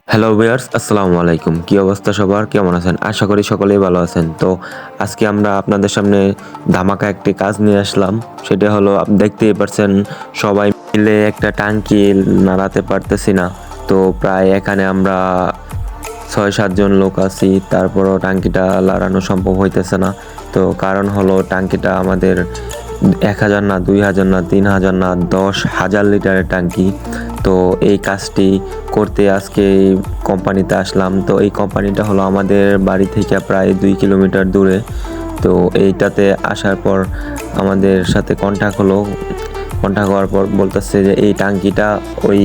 Hello viewers, আসসালামু আলাইকুম। কি অবস্থা সবার? কেমন আছেন? আশা করি সকলেই ভালো আছেন। তো আজকে আমরা আপনাদের সামনে ধামাকা একটি কাজ নিয়ে আসলাম। সেটা হলো দেখতেই পারছেন, সবাই মিলে একটা টাঙ্কি নাড়াতে পারতেছি না। তো প্রায় এখানে আমরা ৬-৭ জন লোক আছি, তারপরও টাঙ্কিটা লাগানো সম্ভব হইতেছে না। তো কারণ হলো টাঙ্কিটা আমাদের ১,০০০ না, ২,০০০ না, ৩,০০০ না, ১০,০০০ লিটারের টাঙ্কি। তো এই কাজটি করতে আজকে এই কোম্পানিতে আসলাম। তো এই কোম্পানিটা হলো আমাদের বাড়ি থেকে প্রায় ২ কিলোমিটার দূরে। তো এইটাতে আসার পর আমাদের সাথে কন্ট্যাক্ট হলো। কন্ট্যাক্ট হওয়ার পর বলতেছে যে এই টাঙ্কিটা ওই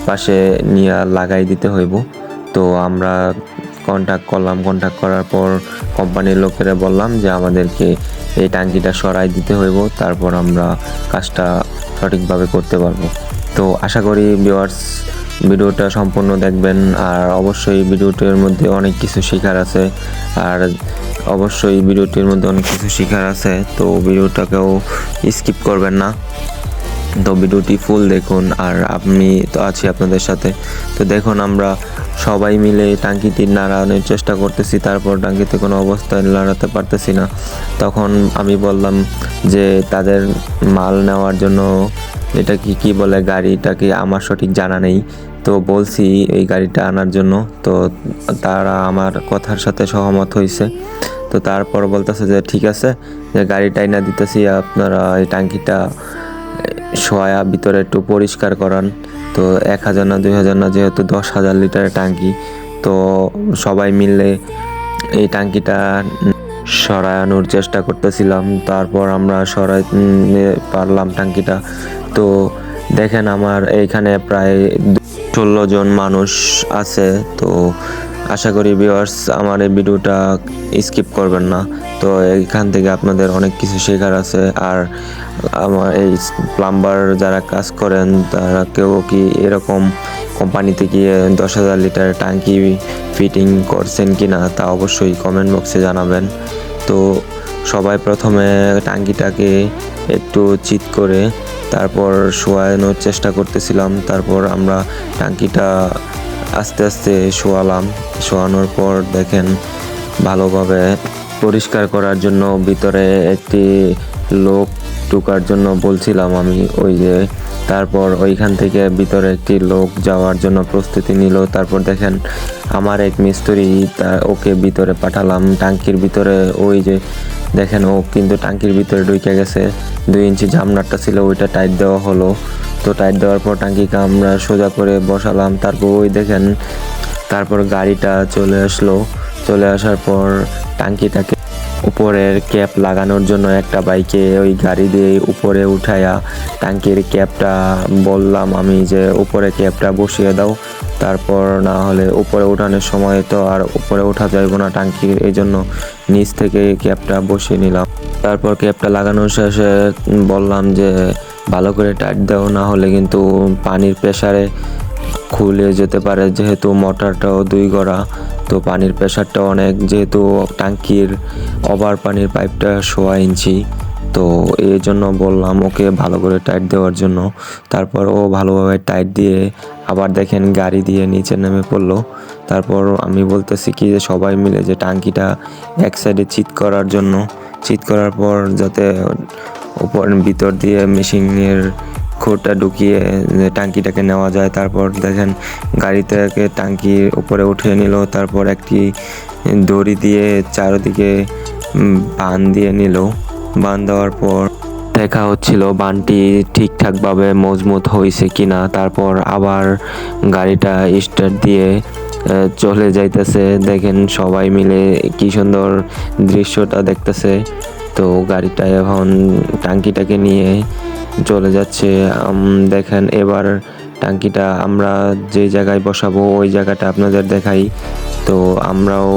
পাশে নিয়ে লাগাই দিতে হইব। তো আমরা কন্ট্যাক্ট করলাম। কন্ট্যাক্ট করার পর কোম্পানির লোকেরা বললাম যে আমাদেরকে এই টাঙ্কিটা সরাই দিতে হইব, তারপর আমরা কাজটা সঠিকভাবে করতে পারবো। তো আশা করি ভিউয়ার্স ভিডিওটা সম্পূর্ণ দেখবেন, আর অবশ্যই ভিডিওটির মধ্যে অনেক কিছু শেখার আছে। আর অবশ্যই ভিডিওটির মধ্যে অনেক কিছু শেখার আছে, তো ভিডিওটাকেও স্কিপ করবেন না। তো ভিডিওটি ফুল দেখুন, আর আমি তো আছি আপনাদের সাথে। তো দেখুন, আমরা সবাই মিলে টাঙ্কিটি নাড়ানোর চেষ্টা করতেছি, তারপর টাঙ্কিতে কোনো অবস্থায় নাড়াতে পারতেছি না। তখন আমি বললাম যে তাদের মাল নেওয়ার জন্য, এটা কি বলে গাড়িটাকে, আমার সঠিক জানা নেই। তো বলছি এই গাড়িটা আনার জন্য। তো তারা আমার কথার সাথে সহমত হয়েছে। তো তারপর বলতেছে যে ঠিক আছে, যে গাড়িটাই না দিতেছি, আপনারা এই টাঙ্কিটা শোয়া ভিতরে একটু পরিষ্কার করান। তো ১,০০০ না, ২,০০০ না, যেহেতু ১০,০০০ লিটারের টাঙ্কি, তো সবাই মিলে এই টাঙ্কিটা সরানোর চেষ্টা করতেছিলাম। তারপর আমরা সরাইতে পারলাম টাঙ্কিটা। তো দেখেন, আমার এইখানে প্রায় ১৬ জন মানুষ আছে। তো আশা করি ভিউয়ার্স আমার এই ভিডিওটা স্কিপ করবেন না। তো এইখান থেকে আপনাদের অনেক কিছু শেখার আছে। আর আমার এই প্লাম্বার যারা কাজ করেন, তারা কেউ কি এরকম কোম্পানিতে গিয়ে ১০,০০০ লিটারের টাঙ্কি ফিটিং করছেন কি না, তা অবশ্যই কমেন্ট বক্সে জানাবেন। তো সবাই প্রথমে টাঙ্কিটাকে একটু চিৎ করে তারপর শোয়ানোর চেষ্টা করতেছিলাম। তারপর আমরা টাঙ্কিটা আস্তে আস্তে শোয়ানোর পর দেখেন ভালোভাবে পরিষ্কার করার জন্য ভিতরে একটি লোক ঢোকার জন্য বলছিলাম আমি, ওই যে তারপর ওইখান থেকে ভিতরে একটি লোক যাওয়ার জন্য প্রস্তুতি নিল। তারপর দেখেন আমার এক মিস্ত্রি, ওকে ভিতরে পাঠালাম টাঙ্কির ভিতরে। ওই যে দেখেন, ও কিন্তু টাঙ্কির ভিতরে ঢুকে গেছে। 2 ইঞ্চি জামনারটা ছিল, ওইটা টাইট দেওয়া হলো। তো টাইট দেওয়ার পর টাঙ্কিকে আমরা সোজা করে বসালাম। তারপর ওই দেখেন, তারপর গাড়িটা চলে আসলো। চলে আসার পর টাঙ্কিটাকে উপরের ক্যাপ লাগানোর জন্য একটা বাইকে ওই গাড়ি দিয়ে উপরে উঠায়া টাঙ্কির ক্যাপটা বললাম আমি যে উপরে ক্যাপটা বসিয়ে দাও। তারপর না হলে উপরে ওঠানোর সময় তো আর উপরে ওঠা যাইব না টাঙ্কির, এই জন্য নিচ থেকে ক্যাপটা বসিয়ে নিলাম। তারপর ক্যাপটা লাগানোর শেষে বললাম যে ভালো করে টাইট দাও, না হলে কিন্তু পানির প্রেসারে খুলে যেতে পারে, যেহেতু মোটরটাও 2 গড়া। তো পানির প্রেসারটা অনেক, যেহেতু টাঙ্কির ওভার পানির পাইপটা 1.5 ইঞ্চি। তো এই জন্য বললাম ওকে ভালো করে টাইট দেওয়ার জন্য। তারপর ও ভালোভাবে টাইট দিয়ে আবার দেখেন গাড়ি দিয়ে নিচে নেমে পড়লো। তারপর আমি বলতেছি কি যে সবাই মিলে যে টাঙ্কিটা এক সাইডে চিৎ করার জন্য, চিৎ করার পর যাতে উপর ভিতর দিয়ে মেশিনের খোরটা ঢুকিয়ে টাঙ্কিটাকে নেওয়া যায়। তারপর দেখেন গাড়ি থেকে টাঙ্কির উপরে উঠিয়ে নিল। তারপর একটি দড়ি দিয়ে চারিদিকে বান দিয়ে নিল। বান দেওয়ার পর দেখা হচ্ছিল বানটি ঠিকঠাকভাবে মজবুত হয়েছে কিনা। তারপর আবার গাড়িটা স্টার্ট দিয়ে চলে যাইতেছে। দেখেন সবাই মিলে কি সুন্দর দৃশ্যটা দেখতেছে। তো গাড়িটা এখন টাঙ্কিটাকে নিয়ে চলে যাচ্ছে। দেখেন এবার টাঙ্কিটা আমরা যে জায়গায় বসাবো ওই জায়গাটা আপনাদের দেখাই। তো আমরাও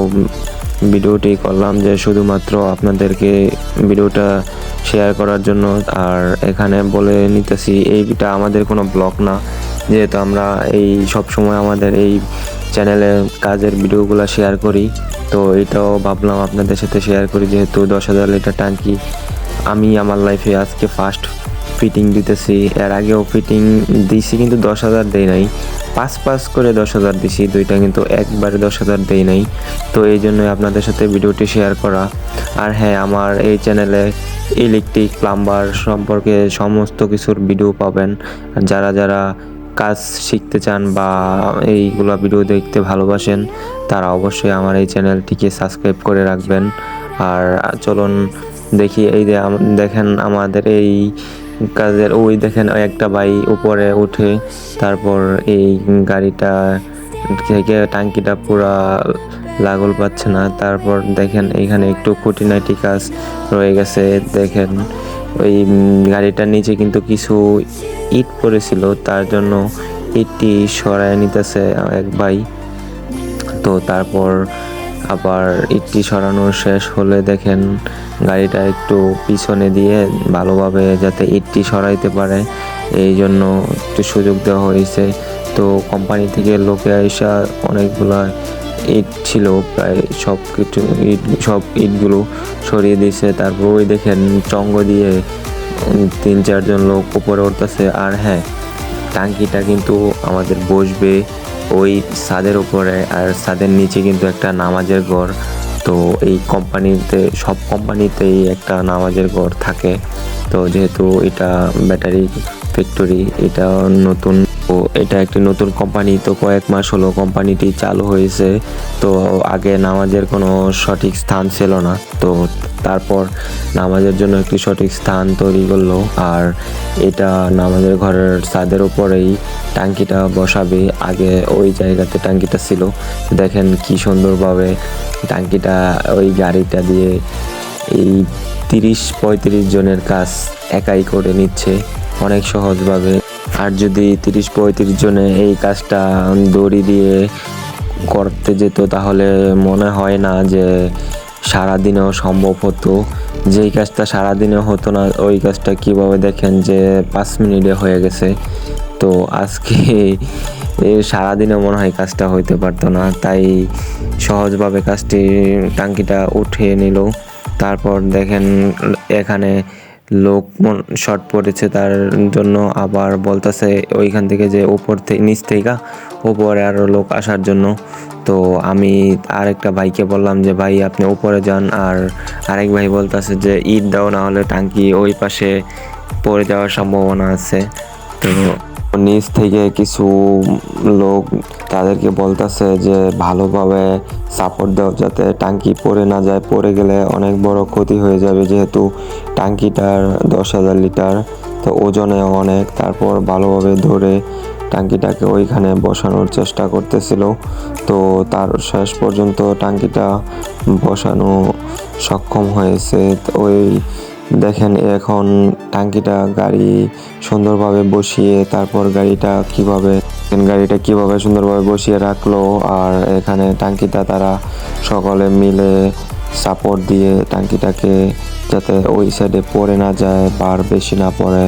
ভিডিওটি করলাম যে শুধুমাত্র আপনাদেরকে ভিডিওটা শেয়ার করার জন্য। আর এখানে বলে নিতেছি, এইটা আমাদের কোনো ব্লগ না, যেহেতু আমরা এই সব সময় আমাদের এই চ্যানেলে কাজের ভিডিওগুলো শেয়ার করি। তো এটাও ভাবলাম আপনাদের সাথে শেয়ার করি, যেহেতু 10,000 লিটার টাঙ্কি আমি আমার লাইফে আজকে ফার্স্ট ফিটিং দিতেছি। এর আগেও ফিটিং দিছি কিন্তু 10,000 দেই নাই, 5 করে 10,000 দিছি, দুইটা কিন্তু একবারে 10,000 দেই নাই। তো এই জন্যই আপনাদের সাথে ভিডিওটি শেয়ার করা। আর হ্যাঁ, আমার এই চ্যানেলে ইলেকট্রিক প্লাম্বার সম্পর্কে সমস্ত কিছুর ভিডিও পাবেন। যারা যারা কাজ শিখতে চান বা এইগুলো ভিডিও দেখতে ভালোবাসেন তারা অবশ্যই আমার এই চ্যানেলটিকে সাবস্ক্রাইব করে রাখবেন। আর চলুন দেখি, এই যে দেখেন আমাদের এই কাজের ওই দেখেন একটা ভাই উপরে উঠে তারপর এই গাড়িটা থেকে টাঙ্কিটা পুরা লাগল পাচ্ছে না। তারপর দেখেন এইখানে একটু খুঁটিনাটি কাজ রয়ে গেছে। দেখেন ওই গাড়িটার নিচে কিন্তু কিছু ইট পড়েছিল, তার জন্য ইটটি সরায় নিতেছে এক ভাই। তো তারপর আবার ইটটি সরানো শেষ হলে দেখেন গাড়িটা একটু পিছনে দিয়ে ভালোভাবে যাতে ইটটি সরাইতে পারে এই জন্য একটু সুযোগ দেওয়া হয়েছে। তো কোম্পানি থেকে লোকে আইসা অনেকগুলো ইট ছিল, প্রায় সব ইটগুলো সরিয়ে দিয়েছে। তারপর ওই দেখেন চঙ্গ দিয়ে 3-4 জন লোক উপরে উঠতেছে। আর হ্যাঁ, টাঙ্কিটা কিন্তু আমাদের বসবে ওই ছাদের উপরে, আর ছাদের নিচে কিন্তু একটা নামাজের ঘর। তো এই কোম্পানিতে, সব কোম্পানিতেই একটা নামাজের ঘর থাকে। তো যেহেতু এটা ব্যাটারি ফ্যাক্টরি, এটা নতুন, তো এটা একটি নতুন কোম্পানি, তো কয়েক মাস হলো কোম্পানিটি চালু হয়েছে। তো আগে নামাজের কোনো সঠিক স্থান ছিল না, তো তারপর নামাজের জন্য একটি সঠিক স্থান তৈরি করলো। আর এটা নামাজের ঘরের ছাদের উপরেই টাঙ্কিটা বসাবে। আগে ওই জায়গাতে টাঙ্কিটা ছিল, দেখেন কি সুন্দরভাবে টাঙ্কিটা ওই গাড়িটা দিয়ে এই 30-35 জনের কাজ একাই করে নিচ্ছে অনেক সহজভাবে। আর যদি 30-35 জনে এই কাজটা দড়ি দিয়ে করতে যেত তাহলে মনে হয় না যে সারাদিনেও সম্ভব হতো। যেই কাজটা সারাদিনে হতো না ওই কাজটা কিভাবে দেখেন যে 5 মিনিটে হয়ে গেছে। তো আজকে সারাদিনে মনে হয় কাজটা হইতে পারতো না, তাই সহজভাবে কাজটি টাঙ্কিটা উঠিয়ে নিল। তারপর দেখেন এখানে লোক শর্ট পড়েছে, তার জন্য আবার বলতেছে ওইখান থেকে যে উপর থেকে নিচ থেকে উপরে আরও লোক আসার জন্য। তো আমি আরেকটা ভাইকে বললাম যে ভাই আপনি উপরে যান, আর আরেক ভাই বলতেছে যে ইট দাও, না হলে টাঙ্কি ওই পাশে পড়ে যাওয়ার সম্ভাবনা আছে। তো নিচ থেকে কিছু লোক তাদেরকে বলতেছে যে ভালোভাবে সাপোর্ট দাও যাতে টাঙ্কি পড়ে না যায়, পড়ে গেলে অনেক বড় ক্ষতি হয়ে যাবে, যেহেতু টাঙ্কিটার 10,000 লিটার, তো ওজনে অনেক। তারপর ভালোভাবে ধরে টাঙ্কিটাকে ওইখানে বসানোর চেষ্টা করতেছিল। তো তার শেষ পর্যন্ত টাঙ্কিটা বসানো সক্ষম হয়েছে। ওই দেখেন এখন টাঙ্কিটা গাড়ি সুন্দরভাবে বসিয়ে তারপর গাড়িটা কিভাবে সুন্দরভাবে বসিয়ে রাখলো। আর এখানে টাঙ্কিটা তারা সকলে মিলে সাপোর্ট দিয়ে টাঙ্কিটাকে যাতে ওই সাইডে পড়ে না যায়, বার বেশি না পড়ে,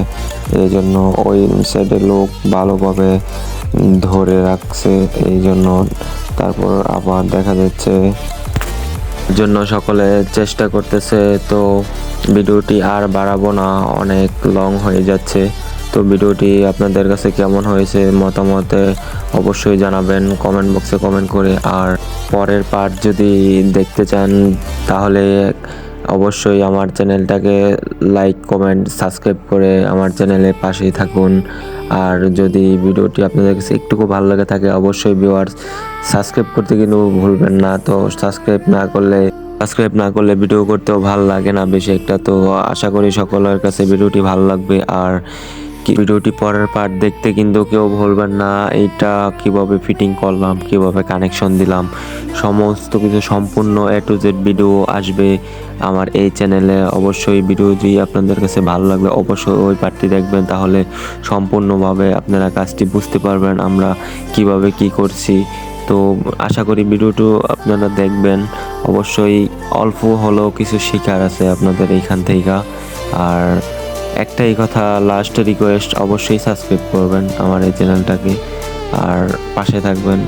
এই জন্য ওই সাইডে লোক ভালোভাবে ধরে রাখছে এই জন্য। তারপর আবার দেখা যাচ্ছে জন্য সকলে চেষ্টা করতেছে। তো ভিডিওটি আর বাড়াবো না, অনেক লং হয়ে যাচ্ছে। তো ভিডিওটি আপনাদের কাছে কেমন হয়েছে মতামতে অবশ্যই জানাবেন কমেন্ট বক্সে কমেন্ট করে। আর পরের পার্ট যদি দেখতে চান তাহলে অবশ্যই আমার চ্যানেলটাকে লাইক কমেন্ট সাবস্ক্রাইব করে আমার চ্যানেলের পাশেই থাকুন। আর যদি ভিডিওটি আপনাদের কাছে একটুকু ভালো লাগে থাকে অবশ্যই ভিউয়ার্স সাবস্ক্রাইব করতে কিন্তু ভুলবেন না। তো সাবস্ক্রাইব না করলে ভিডিও করতেও ভালো লাগে না বেশি একটা। তো আশা করি সকলের কাছে ভিডিওটি ভালো লাগবে। আর ভিডিওটি পরের পার্ট দেখতে কিন্তু কেউ ভুলবেন না। এইটা কিভাবে ফিটিং করলাম, কিভাবে কানেকশন দিলাম, সমস্ত কিছু সম্পূর্ণ A to Z ভিডিও আসবে আমার এই চ্যানেলে। অবশ্যই ভিডিওটি আপনাদের কাছে ভালো লাগবে অবশ্যই ওই পার্টটি দেখবেন, তাহলে সম্পূর্ণভাবে আপনারা কাজটি বুঝতে পারবেন আমরা কিভাবে কি করছি। তো আশা করি ভিডিওটি আপনারা দেখবেন, অবশ্যই অল্প হলেও কিছু শেখার আছে আপনাদের এইখান থেকে। আর একটাই কথা, লাস্ট রিকোয়েস্ট, অবশ্যই সাবস্ক্রাইব করবেন আমার এই চ্যানেলটাকে আর পাশে থাকবেন।